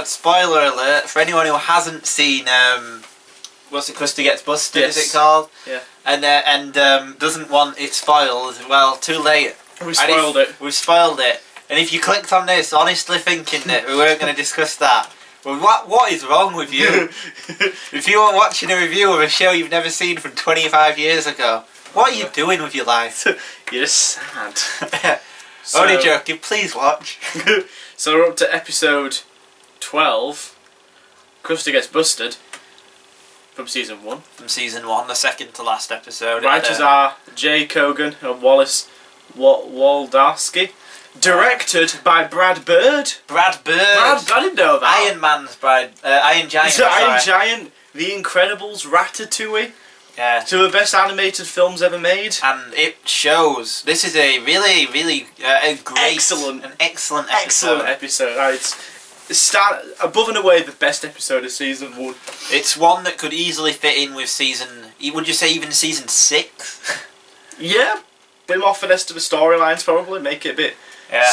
spoiler alert for anyone who hasn't seen what's it, Krusty Gets Busted, Yes. is it called? Yeah. And doesn't want it spoiled. Well, too late. We spoiled it. We've spoiled it. And if you clicked on this, honestly thinking that we weren't going to discuss that, well, what is wrong with you? If you were watching a review of a show you've never seen from 25 years ago, what are you doing with your life? You're just sad. Only joking, please watch. So we're up to episode 12. Krusty Gets Busted. From season 1. From season 1, the second to last episode. Writers are Jay Cogan and Wallace Waldowski. Directed by Brad Bird. Brad Bird. I didn't know that. Iron Man's Bride. Iron Giant. Iron Giant, The Incredibles, Ratatouille. Yeah. Two of the best animated films ever made. And it shows. This is a really, really a great, excellent episode. Excellent episode. It's above and away the best episode of season 1. It's one that could easily fit in with season. Would you say even season 6? Yeah, bit more finesse to the storylines probably, make it a bit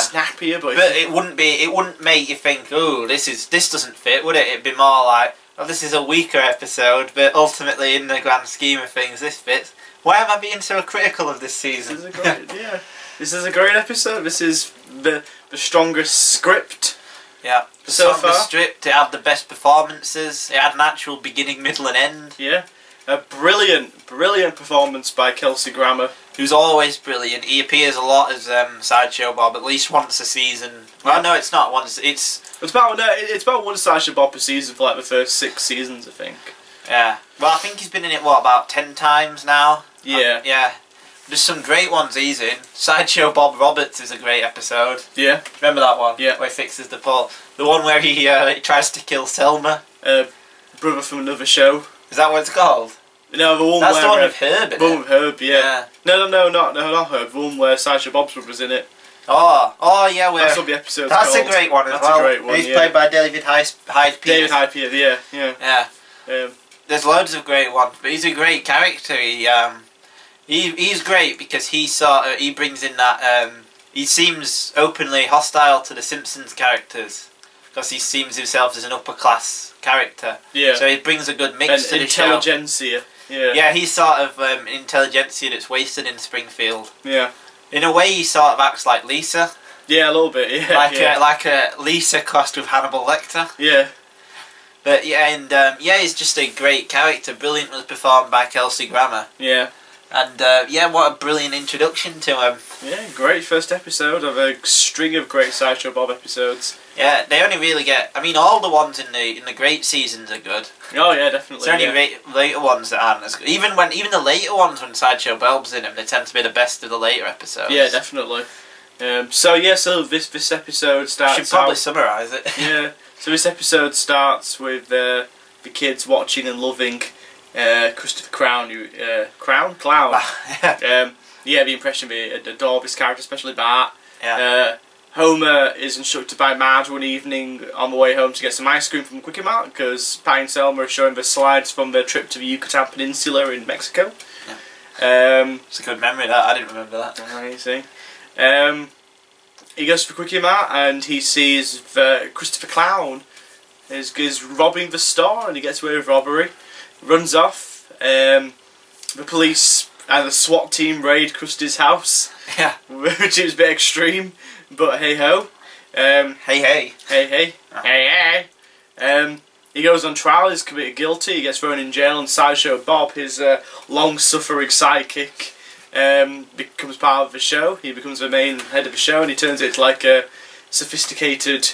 snappier. But it wouldn't be. It wouldn't make you think, oh, this doesn't fit, would it? It'd be more like, oh, this is a weaker episode, but ultimately, in the grand scheme of things, this fits. Why am I being so critical of this season? This is a great, this is a great episode. This is the strongest script. Yeah. So far, stripped. It had the best performances. It had an actual beginning, middle, and end. Yeah, a brilliant performance by Kelsey Grammer, who's always brilliant. He appears a lot as Sideshow Bob, at least once a season. Well, no, it's not once. It's about one Sideshow Bob per season for like the first 6 seasons, I think. Yeah. Well, I think he's been in it about 10 times now. Yeah. Yeah. There's some great ones he's in. Sideshow Bob Roberts is a great episode. Yeah. Remember that one? Yeah. Where he fixes the pole. The one where he tries to kill Selma. Brother from Another Show. Is that what it's called? No, the one That's where... the one with Herb in the one with Herb, yeah. No, not Herb. The one where Sideshow Bob's brother's in it. Oh yeah, where... That's what the episode's That's called. a great one as That's well. a great one, He's played by David Hyde-Pierce. David Hyde-Pierce, yeah. There's loads of great ones, but he's a great character. He's great because he brings in that he seems openly hostile to the Simpsons characters because he seems himself as an upper class character. Yeah. So he brings a good mix to the show. Intelligentsia. Yeah. Yeah, he's sort of an intelligentsia that's wasted in Springfield. Yeah. In a way, he sort of acts like Lisa. Yeah, a little bit. Yeah. Like a Lisa crossed with Hannibal Lecter. Yeah. But he's just a great character. Brilliantly performed by Kelsey Grammer. Yeah. And what a brilliant introduction to him. Yeah, great first episode of a string of great Sideshow Bob episodes. Yeah, they only really get. I mean, all the ones in the great seasons are good. Oh yeah, definitely. There's only later ones that aren't as good. Even the later ones when Sideshow Bob's in them, they tend to be the best of the later episodes. Yeah, definitely. So this episode starts. Should probably summarise it. Yeah. So this episode starts with the kids watching and loving Christopher Clown. The impression they adore this character, especially Bart. Yeah. Homer is instructed by Marge one evening on the way home to get some ice cream from Quickie Mart because Patty and Selma are showing the slides from their trip to the Yucatan Peninsula in Mexico. Yeah. It's a good memory that. I didn't remember that. Amazing. He goes to Quickie Mart and he sees Christopher Clown is robbing the store and he gets away with robbery. Runs off. The police and the SWAT team raid Krusty's house. Yeah. Which is a bit extreme, but hey ho. Hey. He goes on trial, he's committed guilty, he gets thrown in jail, and Sideshow Bob, his long-suffering sidekick, becomes part of the show. He becomes the main head of the show, and he turns it into like a sophisticated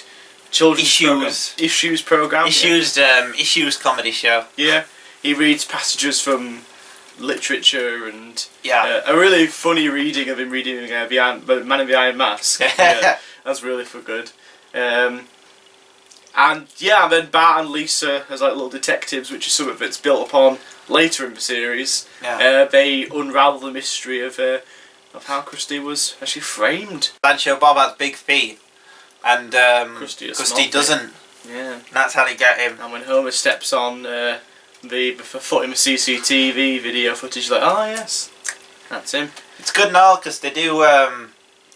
children's issues program. Issues comedy show. Yeah. He reads passages from literature and a really funny reading of him reading the Man in the Iron Mask. Yeah, that's really good. And then Bart and Lisa as like little detectives, which is something that's built upon later in the series. Yeah. They unravel the mystery of how Krusty was actually framed. Sideshow Bob has big feet, and Krusty doesn't. Yeah. And that's how they get him. And when Homer steps on the foot in the CCTV video footage, like, oh yes, that's him. It's good and all because they do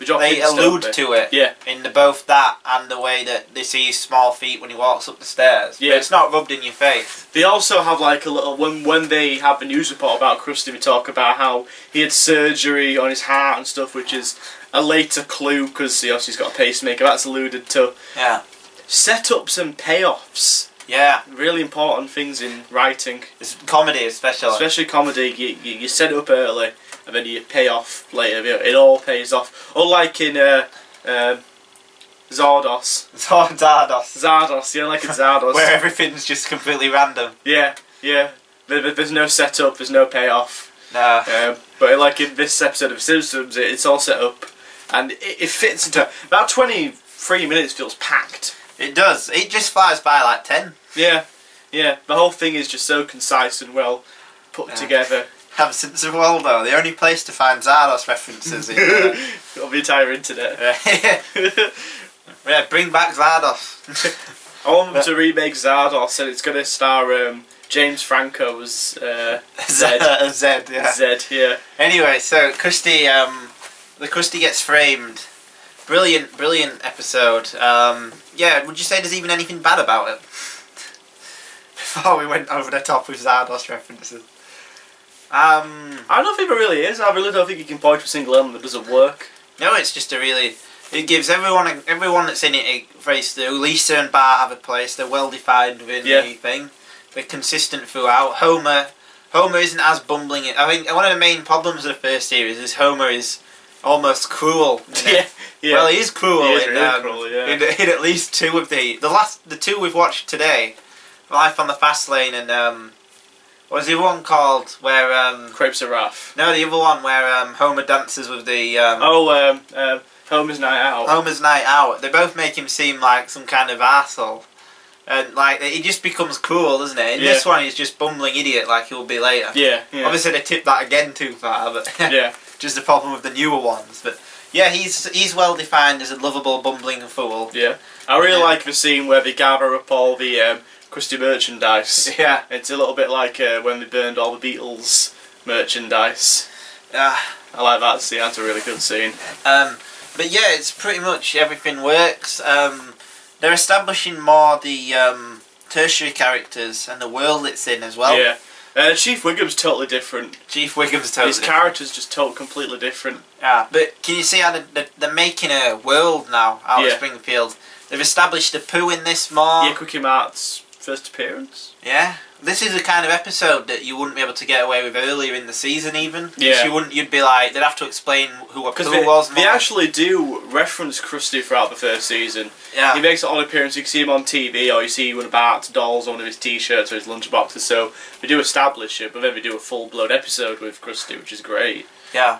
They allude to it. Yeah. In both that and the way that they see his small feet when he walks up the stairs. Yeah. But it's not rubbed in your face. They also have like a little when they have the news report about Krusty, we talk about how he had surgery on his heart and stuff, which is a later clue because obviously he's got a pacemaker. That's alluded to. Yeah. Setups and payoffs. Yeah. Really important things in writing. It's comedy, especially comedy. You set it up early and then you pay off later. It all pays off. Unlike in Zardos. Zardos. Yeah, like in Zardos. Where everything's just completely random. Yeah. There's no setup, there's no payoff. No. But like in this episode of Simpsons, it's all set up. And it fits into... About 23 minutes feels packed. It does. It just flies by like 10. Yeah. The whole thing is just so concise and well put together. Absence of Waldo, the only place to find Zardos references in on the entire internet. Yeah, bring back Zardos. I want them to remake Zardos, and it's going to star James Franco as Zed. Zed, yeah. Zed, yeah. Anyway, so Krusty, the Krusty gets framed. Brilliant episode. Yeah, would you say there's even anything bad about it? Before we went over the top with Zardos references. I don't think there really is. I really don't think you can point to a single element that doesn't work. No, it's just it gives everyone that's in it a place through. Lisa and Bart have a place. They're well defined within the thing. They're consistent throughout. Homer isn't as bumbling. I think one of the main problems of the first series is Homer is almost cruel. Yeah. Well, he is cruel. He is really cruel, yeah. In at least two of the two we've watched today, Life on the Fast Lane and what was the other one called? Where Crepes of Wrath. No, the other one where Homer dances with the Homer's Night Out. Homer's Night Out. They both make him seem like some kind of arsehole. And like he just becomes cruel, doesn't it? In this one, he's just bumbling idiot like he'll be later. Yeah. Obviously, they tipped that again too far, but just the problem with the newer ones. But yeah, he's well defined as a lovable bumbling fool. Yeah, I really like the scene where they gather up all the Krusty merchandise. Yeah, it's a little bit like when they burned all the Beatles merchandise. I like that scene. That's a really good scene. But yeah, it's pretty much everything works. They're establishing more the tertiary characters and the world it's in as well. Yeah. Chief Wiggum's totally different. His character's just completely different. Yeah, but can you see how they're making a world now out of Springfield? They've established the poo in this more. Yeah, Quickie Mart's first appearance. Yeah. This is the kind of episode that you wouldn't be able to get away with earlier in the season, even. Yeah. You'd be like, they'd have to explain who a poo was. They actually do reference Krusty throughout the first season. Yeah. He makes an odd appearance. You can see him on TV, or you see one of Bart's dolls on one of his T-shirts or his lunchboxes. So we do establish it, but then we do a full-blown episode with Krusty, which is great. Yeah.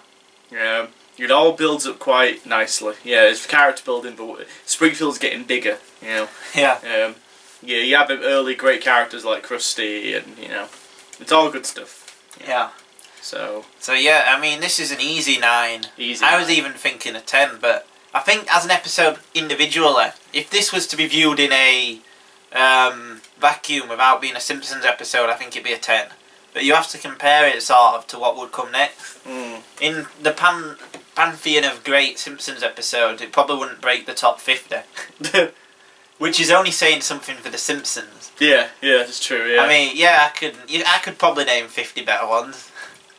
It all builds up quite nicely. Yeah, it's character building, but Springfield's getting bigger. You know. Yeah. You have early great characters like Krusty, and it's all good stuff. Yeah. So yeah, I mean, this is an easy 9. I was even thinking a 10, but I think as an episode individually, if this was to be viewed in a vacuum without being a Simpsons episode, I think it'd be a 10. But you have to compare it sort of to what would come next. In the pantheon of great Simpsons episodes, it probably wouldn't break the top 50. Which is only saying something for The Simpsons. Yeah, that's true. Yeah. I mean, I could probably name 50 better ones.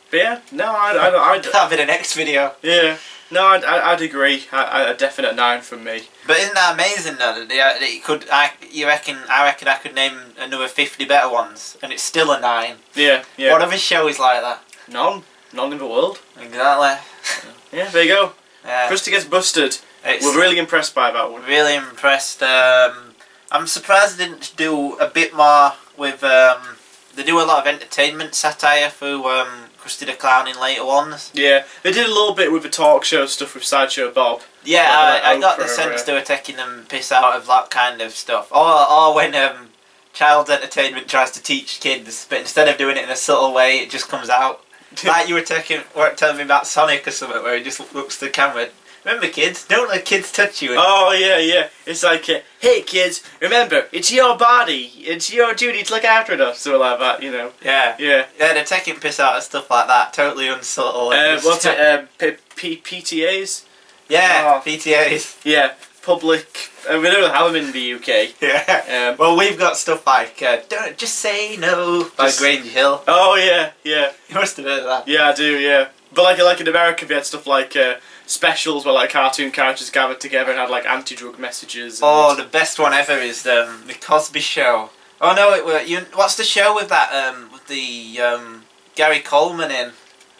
But yeah, no, I'd that'll be the next video. Yeah, no, I'd agree. A definite 9 from me. But isn't that amazing though? That it could. I reckon I could name another 50 better ones, and it's still a 9. Yeah. What other show is like that? None in the world. Exactly. Yeah, there you go. Yeah. Krusty gets busted. We're really impressed by that one. Really impressed. I'm surprised they didn't do a bit more with. They do a lot of entertainment satire through Krusty the Clown in later ones. Yeah, they did a little bit with the talk show stuff with Sideshow Bob. Yeah, I got the sense they were taking them piss out of that kind of stuff. Or when child's entertainment tries to teach kids, but instead of doing it in a subtle way, it just comes out. Like you were telling me about Sonic or something, where he just looks to the camera. Remember, kids, don't let kids touch you. Oh, yeah. It's like, hey, kids, remember, it's your body. It's your duty to look after it, or something like that, Yeah, they're taking piss out of stuff like that. Totally unsubtle. What's it? PTAs? Yeah, Oh. PTAs. Yeah, public. We don't have them in the UK. Yeah. Well, we've got stuff like "Don't Just Say No" by Just- Grange Hill. Oh yeah, yeah, You must have heard of that. yeah. I do, yeah. But like in America, we had stuff like specials where like cartoon characters gathered together and had like anti-drug messages. And Oh, the best one ever is the Cosby Show. Oh no, what's the show with that with the Gary Coleman in?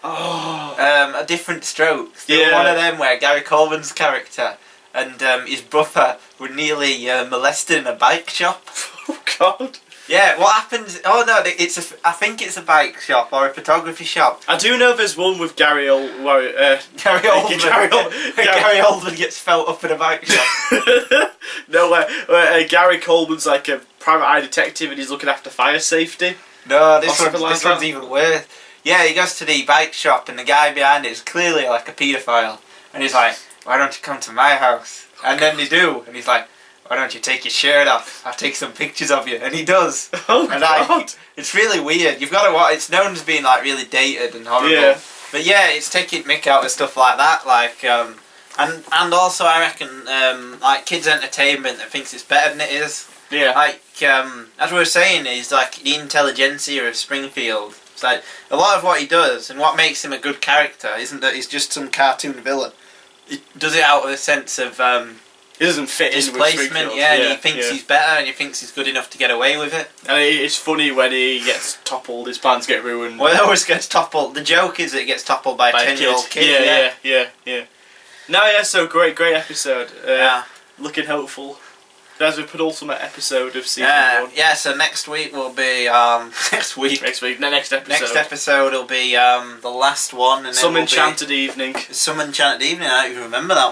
Oh. A Different Strokes. There Yeah. was one of them where Gary Coleman's character and his brother were nearly molested in a bike shop. Oh God. Yeah, what happens? Oh no, I think it's a bike shop or a photography shop. I do know there's one with Gary Gary Oldman. Gary Oldman. Gary Oldman gets felt up in a bike shop. No, where Gary Coleman's like a private eye detective and he's looking after fire safety. No, Or something like this one's that. even worse. Yeah, he goes to the bike shop and the guy behind it is clearly like a paedophile. And he's like, "Why don't you come to my house?" And then they do. And he's like, "Why don't you take your shirt off? I'll take some pictures of you." And he does. Oh And God. it's really weird. You've got to watch. It's known as being like really dated and horrible. Yeah. But yeah, it's taking mick out of stuff like that. Like, and also I reckon like kids' entertainment that thinks it's better than it is. Yeah. Like as we were saying, he's like the intelligentsia of Springfield. It's like a lot of what he does and what makes him a good character isn't that he's just some cartoon villain. He does it out of a sense of He doesn't fit in with displacement, Springfield. yeah, and he thinks he's better and he thinks he's good enough to get away with it. And it's funny when he gets toppled, his plans get ruined. Well, it always gets toppled. The joke is that it gets toppled by a 10-year-old kid. Yeah. No, yeah, so great episode. Yeah. Looking hopeful. That's the penultimate episode of season one. Yeah, so next week will be next week. Next episode. Next episode will be the last one, and then Some will Enchanted Evening. be Some Enchanted Evening. I don't even remember that one.